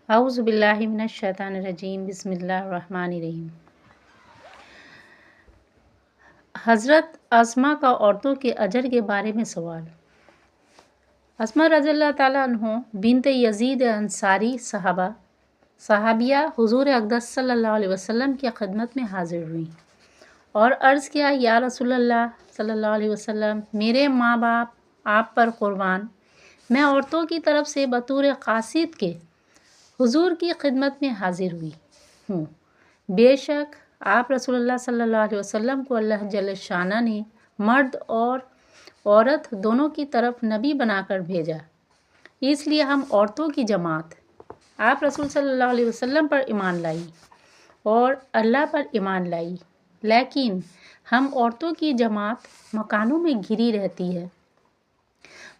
اعوذ باللہ من الشیطان الرجیم، بسم اللہ الرحمن الرحیم۔ حضرت اسما کا عورتوں کے اجر کے بارے میں سوال۔ اسما رضی اللہ تعالیٰ عنہ بنت یزید انصاری صحابیہ حضور اقدس صلی اللہ علیہ وسلم کی خدمت میں حاضر ہوئیں اور عرض کیا، یا رسول اللہ صلی اللہ علیہ وسلم، میرے ماں باپ آپ پر قربان، میں عورتوں کی طرف سے بطور قاصد کے حضور کی خدمت میں حاضر ہوئی ہوں۔ بے شک آپ رسول اللہ صلی اللہ علیہ وسلم کو اللہ جل شانہ نے مرد اور عورت دونوں کی طرف نبی بنا کر بھیجا، اس لیے ہم عورتوں کی جماعت آپ رسول صلی اللہ علیہ وسلم پر ایمان لائی اور اللہ پر ایمان لائی، لیکن ہم عورتوں کی جماعت مکانوں میں گھری رہتی ہے،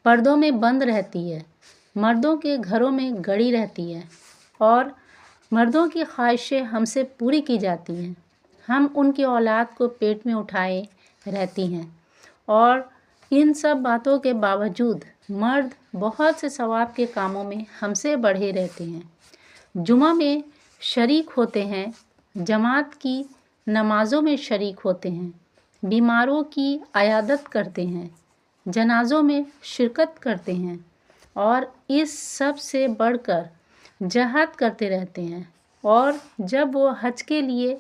پردوں میں بند رہتی ہے، مردوں کے گھروں میں گڑی رہتی ہے اور مردوں کی خواہشیں ہم سے پوری کی جاتی ہیں، ہم ان کی اولاد کو پیٹ میں اٹھائے رہتی ہیں، اور ان سب باتوں کے باوجود مرد بہت سے ثواب کے کاموں میں ہم سے بڑھے رہتے ہیں، جمعہ میں شریک ہوتے ہیں، جماعت کی نمازوں میں شریک ہوتے ہیں، بیماروں کی عیادت کرتے ہیں، جنازوں میں شرکت کرتے ہیں، اور اس سب سے بڑھ کر جہاد کرتے رہتے ہیں، اور جب وہ حج کے لیے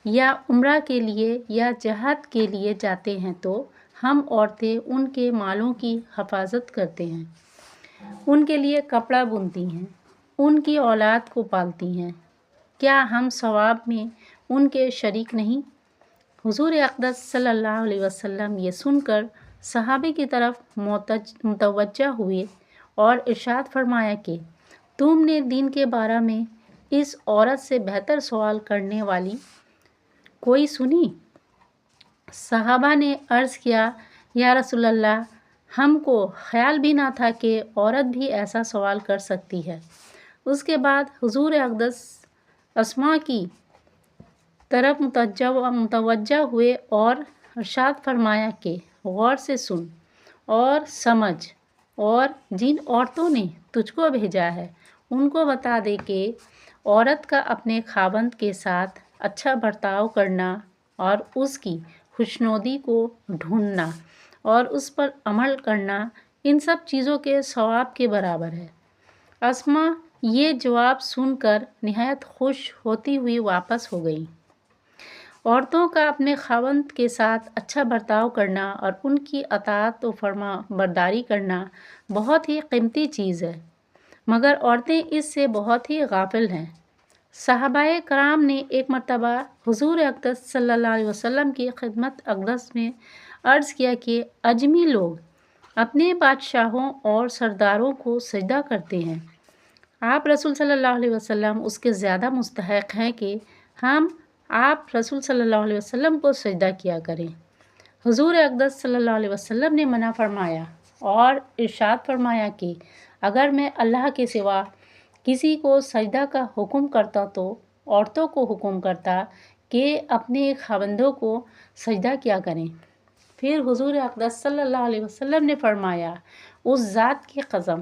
یا عمرہ کے لیے یا جہاد کے لیے جاتے ہیں تو ہم عورتیں ان کے مالوں کی حفاظت کرتے ہیں، ان کے لیے کپڑا بنتی ہیں، ان کی اولاد کو پالتی ہیں، کیا ہم ثواب میں ان کے شریک نہیں؟ حضور اقدس صلی اللہ علیہ وسلم یہ سن کر صحابہ کی طرف متوجہ ہوئے اور ارشاد فرمایا کہ تم نے دین کے بارے میں اس عورت سے بہتر سوال کرنے والی کوئی سنی؟ صحابہ نے عرض کیا، یا رسول اللہ، ہم کو خیال بھی نہ تھا کہ عورت بھی ایسا سوال کر سکتی ہے۔ اس کے بعد حضور اقدس اسما کی طرف متوجہ ہوئے اور ارشاد فرمایا کہ غور سے سن اور سمجھ، اور جن عورتوں نے تجھ کو بھیجا ہے ان کو بتا دے کہ عورت کا اپنے خاوند کے ساتھ اچھا برتاؤ کرنا اور اس کی خوشنودی کو ڈھونڈنا اور اس پر عمل کرنا ان سب چیزوں کے ثواب کے برابر ہے۔ اسما یہ جواب سن کر نہایت خوش ہوتی ہوئی واپس ہو گئی۔ عورتوں کا اپنے خاوند کے ساتھ اچھا برتاؤ کرنا اور ان کی اطاعت و فرما برداری کرنا بہت ہی قیمتی چیز ہے، مگر عورتیں اس سے بہت ہی غافل ہیں۔ صحابہ کرام نے ایک مرتبہ حضور اقدس صلی اللہ علیہ وسلم کی خدمت اقدس میں عرض کیا کہ اجمی لوگ اپنے بادشاہوں اور سرداروں کو سجدہ کرتے ہیں، آپ رسول صلی اللہ علیہ وسلم اس کے زیادہ مستحق ہیں کہ ہم آپ رسول صلی اللہ علیہ وسلم کو سجدہ کیا کریں۔ حضور اقدس صلی اللہ علیہ وسلم نے منع فرمایا اور ارشاد فرمایا کہ اگر میں اللہ کے سوا کسی کو سجدہ کا حکم کرتا تو عورتوں کو حکم کرتا کہ اپنے خاوندوں کو سجدہ کیا کریں۔ پھر حضور اقدس صلی اللہ علیہ وسلم نے فرمایا، اس ذات کی قسم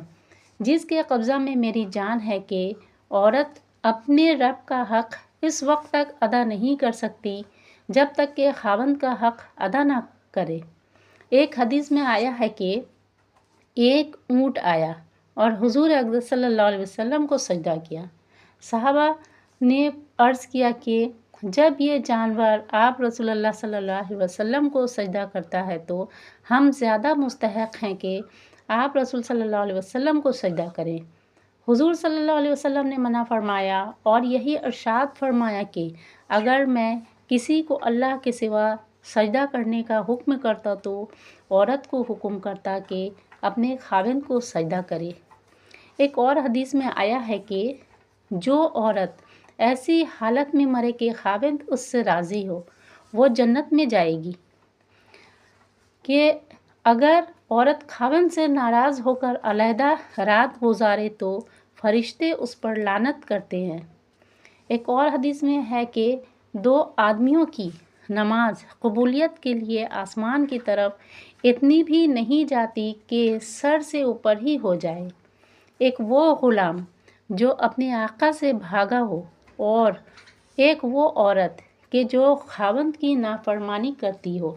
جس کے قبضہ میں میری جان ہے کہ عورت اپنے رب کا حق اس وقت تک ادا نہیں کر سکتی جب تک کہ خاوند کا حق ادا نہ کرے۔ ایک حدیث میں آیا ہے کہ ایک اونٹ آیا اور حضور اقدس صلی اللہ علیہ وسلم کو سجدہ کیا۔ صحابہ نے عرض کیا کہ جب یہ جانور آپ رسول اللہ صلی اللہ علیہ وسلم کو سجدہ کرتا ہے تو ہم زیادہ مستحق ہیں کہ آپ رسول صلی اللہ علیہ وسلم کو سجدہ کریں۔ حضور صلی اللہ علیہ وسلم نے منع فرمایا اور یہی ارشاد فرمایا کہ اگر میں کسی کو اللہ کے سوا سجدہ کرنے کا حکم کرتا تو عورت کو حکم کرتا کہ اپنے خاوند کو سجدہ کرے۔ ایک اور حدیث میں آیا ہے کہ جو عورت ایسی حالت میں مرے کہ خاوند اس سے راضی ہو وہ جنت میں جائے گی، کہ اگر عورت خاوند سے ناراض ہو کر علیحدہ رات گزارے تو فرشتے اس پر لعنت کرتے ہیں۔ ایک اور حدیث میں ہے کہ دو آدمیوں کی نماز قبولیت کے لیے آسمان کی طرف اتنی بھی نہیں جاتی کہ سر سے اوپر ہی ہو جائے، ایک وہ غلام جو اپنے آقا سے بھاگا ہو، اور ایک وہ عورت کہ جو خاوند کی نافرمانی کرتی ہو۔